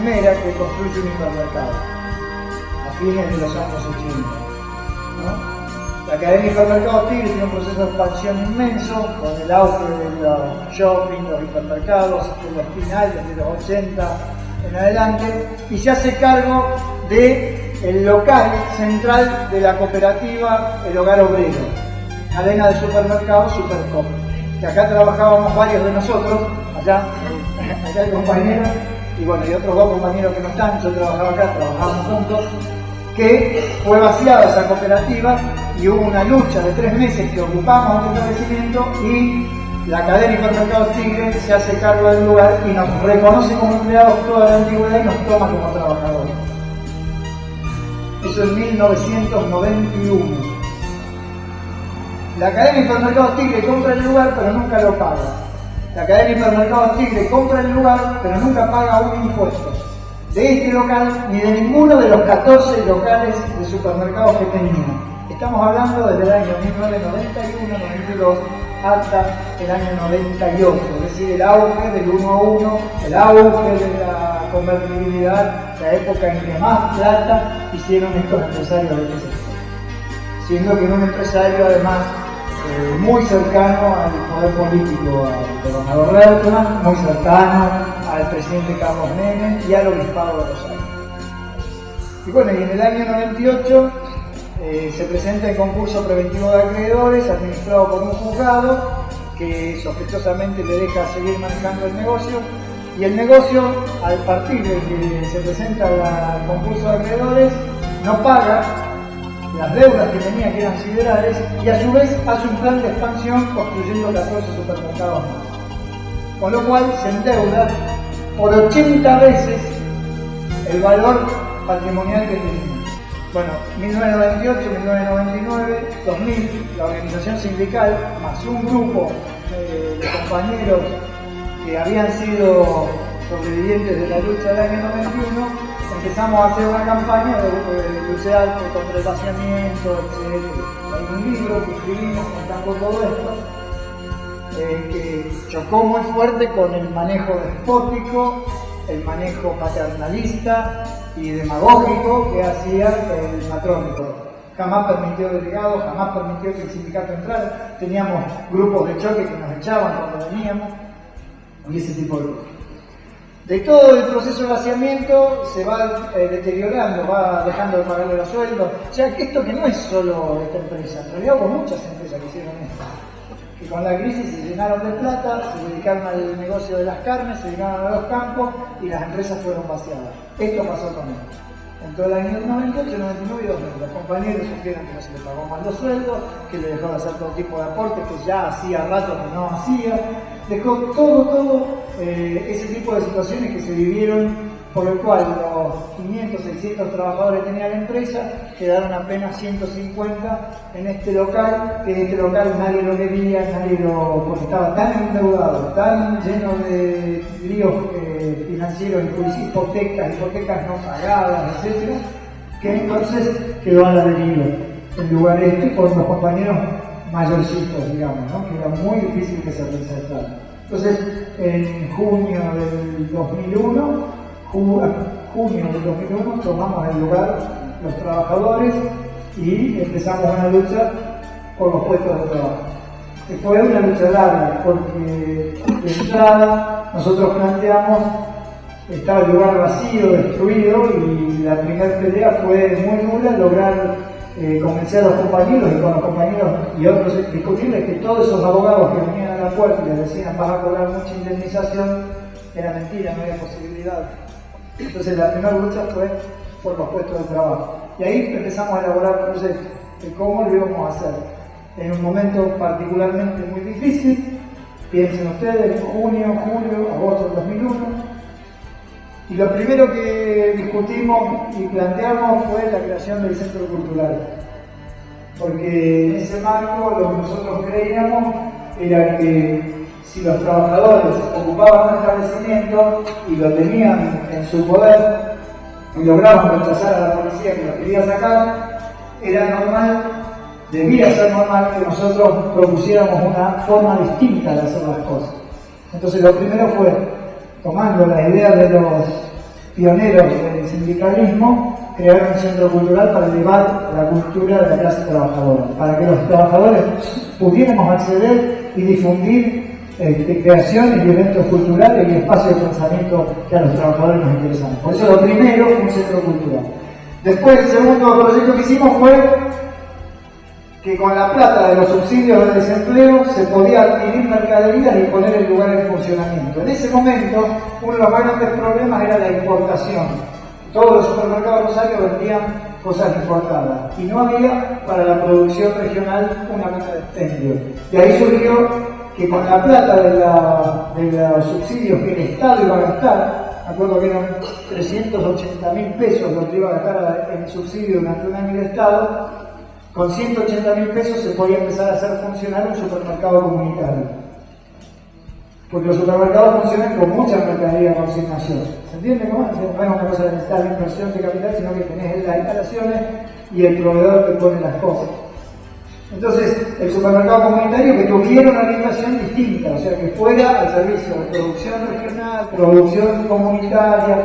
primera que construye un hipermercado a fines de los años 80, ¿no? La cadena de hipermercados Tigre tiene un proceso de expansión inmenso, con el auge de los shopping, los hipermercados, de los finales de los 80 en adelante, y se hace cargo del local central de la cooperativa El Hogar Obrero, cadena de supermercados Supercop, que acá trabajábamos varios de nosotros, allá hay compañeros, y bueno, y otros dos compañeros que no están, yo trabajaba acá, trabajábamos juntos, que fue vaciada esa cooperativa y hubo una lucha de 3 meses que ocupamos el establecimiento y la cadena de hipermercados Tigre se hace cargo del lugar y nos reconoce como empleados toda la antigüedad y nos toma como trabajadores. Eso en 1991. La cadena de hipermercados Tigre compra el lugar pero nunca lo paga. La cadena de hipermercados Tigre compra el lugar pero nunca paga un impuesto de este local ni de ninguno de los 14 locales de supermercados que tenía. Estamos hablando desde el año 1991-92 hasta el año 98, es decir, el auge del 1 a 1, el auge de la convertibilidad, la época en que más plata hicieron estos empresarios de este sector. Siendo que era un empresario además muy cercano al poder político, al gobernador Reutemann, muy cercano al presidente Carlos Menem y al obispado de Rosario. Y bueno, y en el año 98 se presenta el concurso preventivo de acreedores administrado por un juzgado que sospechosamente le deja seguir manejando el negocio, y el negocio, al partir de que se presenta el concurso de acreedores, no paga las deudas que tenía, que eran siderales, y a su vez hace un plan de expansión construyendo 14 supermercados más. Con lo cual se endeuda por 80 veces el valor patrimonial que tenía. Bueno, 1998, 1999, 2000, la organización sindical, más un grupo de compañeros que habían sido sobrevivientes de la lucha del año 91, empezamos a hacer una campaña de luchar contra el vaciamiento, etc. Hay un libro que escribimos contando todo esto, que chocó muy fuerte con el manejo despótico, el manejo paternalista y demagógico que hacía el Matrónico. Jamás permitió delegados, jamás permitió que el sindicato entrara. Teníamos grupos de choque que nos echaban cuando veníamos y ese tipo de cosas. De todo el proceso de vaciamiento se va deteriorando, va dejando de pagarle los sueldos. O sea, esto que no es solo esta empresa, en realidad hubo muchas empresas que hicieron esto. Que con la crisis se llenaron de plata, se dedicaron al negocio de las carnes, se dedicaron a los campos y las empresas fueron vaciadas. Esto pasó con él. En todo el año 98, 99 y 2000, los compañeros sufrieron que no se les pagó mal los sueldos, que le dejó de hacer todo tipo de aportes que ya hacía rato que no hacía. Dejó todo ese tipo de situaciones que se vivieron, por el cual los 500, 600 trabajadores que tenía la empresa quedaron apenas 150 en este local, que este local nadie lo quería, porque estaba tan endeudado, tan lleno de líos financieros, hipotecas no pagadas, etc., que entonces quedó a la deriva el lugar con los compañeros mayorcitos, digamos, ¿no? Que era muy difícil que se reinsertaran. Entonces, en junio del 2001, tomamos el lugar los trabajadores y empezamos una lucha por los puestos de trabajo. Y fue una lucha larga porque de entrada nosotros planteamos, estaba el lugar vacío, destruido, y la primera pelea fue muy dura, lograr convencer a los compañeros y con los compañeros y otros discutirles que todos esos abogados que venían a la puerta y les decían vas a cobrar mucha indemnización, era mentira, no había posibilidad. Entonces la primera lucha fue por los puestos de trabajo. Y ahí empezamos a elaborar proyectos de cómo lo íbamos a hacer. En un momento particularmente muy difícil, piensen ustedes, junio, julio, agosto del 2001. Y lo primero que discutimos y planteamos fue la creación del Centro Cultural. Porque en ese marco lo que nosotros creíamos era que si los trabajadores ocupaban un establecimiento y lo tenían en su poder y lograban rechazar a la policía que los quería sacar, era normal, debía ser normal que nosotros propusiéramos una forma distinta de hacer las cosas. Entonces lo primero fue, tomando las ideas de los pioneros del sindicalismo, crearon un centro cultural para elevar la cultura de la clase trabajadora, para que los trabajadores pudiéramos acceder y difundir creaciones y eventos culturales y espacios de pensamiento que a los trabajadores nos interesan. Por eso lo primero fue un centro cultural. Después el segundo proyecto que hicimos fue que con la plata de los subsidios del desempleo se podía adquirir mercaderías y poner el lugar en funcionamiento. En ese momento, uno de los más grandes problemas era la importación. Todos los supermercados de Rosario vendían cosas importadas y no había para la producción regional una meta de expendio. Y ahí surgió que con la plata de los subsidios que el Estado iba a gastar, me acuerdo que eran 380.000 pesos lo que iba a gastar en subsidio durante un año el Estado, con 180.000 pesos se podía empezar a hacer funcionar un supermercado comunitario. Porque los supermercados funcionan con mucha mercadería de consignación. ¿Se entiende cómo? No es una cosa de necesitar la inversión de capital, sino que tenés las instalaciones y el proveedor que pone las cosas. Entonces, el supermercado comunitario que tuviera una orientación distinta, o sea, que fuera al servicio de producción regional, producción comunitaria,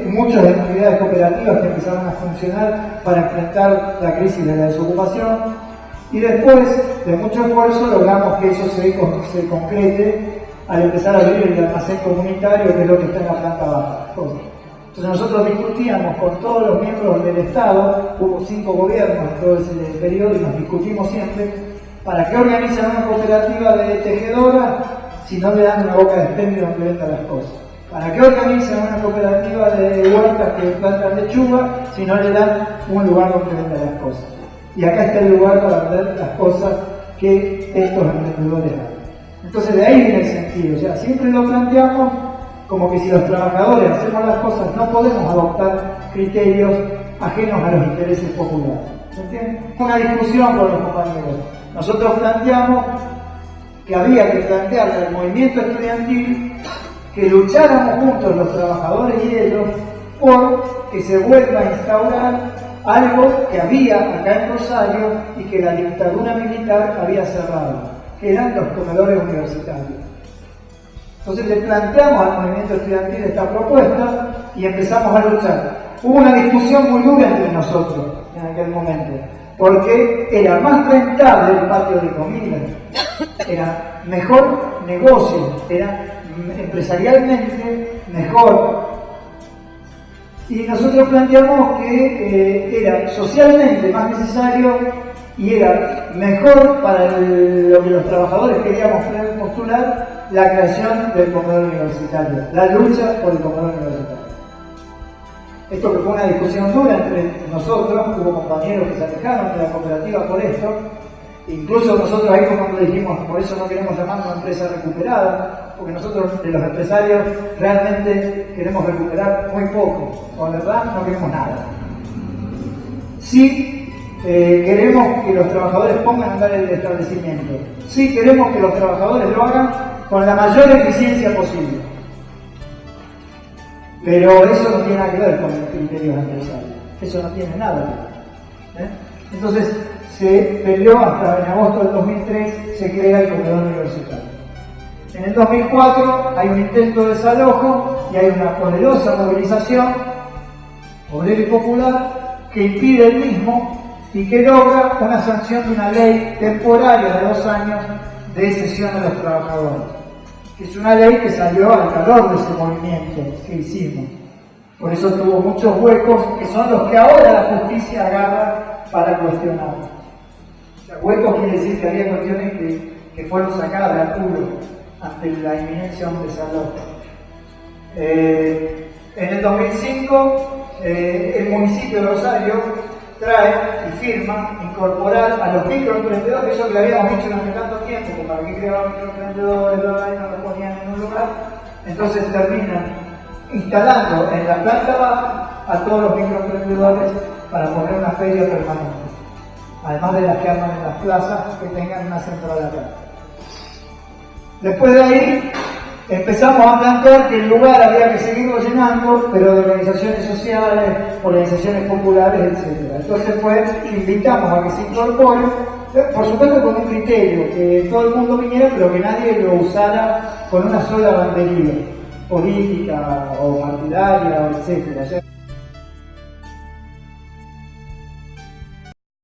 muchas de las actividades cooperativas que empezaron a funcionar para enfrentar la crisis de la desocupación. Y después de mucho esfuerzo logramos que eso se concrete al empezar a abrir el almacén comunitario, que es lo que está en la planta baja. Entonces nosotros discutíamos con todos los miembros del Estado, hubo 5 gobiernos en todo ese periodo y nos discutimos siempre, ¿para qué organizan una cooperativa de tejedora si no le dan una boca de expendio donde vendan las cosas? ¿Para qué organizan una cooperativa de huertas que plantan lechuga si no le dan un lugar donde vendan las cosas? Y acá está el lugar para vender las cosas que estos emprendedores hacen. Entonces de ahí viene el sentido, o sea, siempre lo planteamos como que si los trabajadores hacemos las cosas no podemos adoptar criterios ajenos a los intereses populares. ¿Se entiende? Una discusión con los compañeros. Nosotros planteamos que había que plantearle al movimiento estudiantil que lucháramos juntos los trabajadores y ellos por que se vuelva a instaurar algo que había acá en Rosario y que la dictadura militar había cerrado, que eran los comedores universitarios. Entonces le planteamos al movimiento estudiantil esta propuesta y empezamos a luchar. Hubo una discusión muy dura entre nosotros en aquel momento, porque era más rentable el patio de comida, era mejor negocio, era empresarialmente mejor. Y nosotros planteamos que era socialmente más necesario y era mejor para lo que los trabajadores queríamos postular la creación del comedor universitario, la lucha por el comedor universitario. Esto que fue una discusión dura entre nosotros, hubo compañeros que se alejaron de la cooperativa por esto, incluso nosotros ahí fue cuando dijimos, por eso no queremos llamarnos una empresa recuperada, porque nosotros de los empresarios realmente queremos recuperar muy poco, o la verdad no queremos nada. Sí queremos que los trabajadores pongan a andar el establecimiento, sí queremos que los trabajadores lo hagan con la mayor eficiencia posible. Pero eso no tiene nada que ver con los criterios empresarios, eso no tiene nada que ver. Entonces se peleó hasta en agosto del 2003, se crea el comedor universitario. En el 2004 hay un intento de desalojo y hay una poderosa movilización obrera y popular que impide el mismo y que logra una sanción de una ley temporaria de 2 años de cesión a los trabajadores, que es una ley que salió al calor de ese movimiento que hicimos. Por eso tuvo muchos huecos, que son los que ahora la justicia agarra para cuestionar. O sea, huecos quiere decir que había cuestiones que fueron sacadas de apuro ante la inminencia de un desalojo. En el 2005, el municipio de Rosario trae y firma incorporar a los microemprendedores, eso que le habíamos dicho durante tanto tiempo, que para qué creaban microemprendedores, no los ponían en un lugar. Entonces terminan instalando en la planta baja a todos los microemprendedores para poner una feria permanente, además de las que arman en las plazas, que tengan una central acá. Después de ahí empezamos a plantear que el lugar había que seguirlo llenando, pero de organizaciones sociales, organizaciones populares, etc. Entonces invitamos a que se incorpore, por supuesto con un criterio, que todo el mundo viniera, pero que nadie lo usara con una sola banderilla. política o partidaria, etcétera.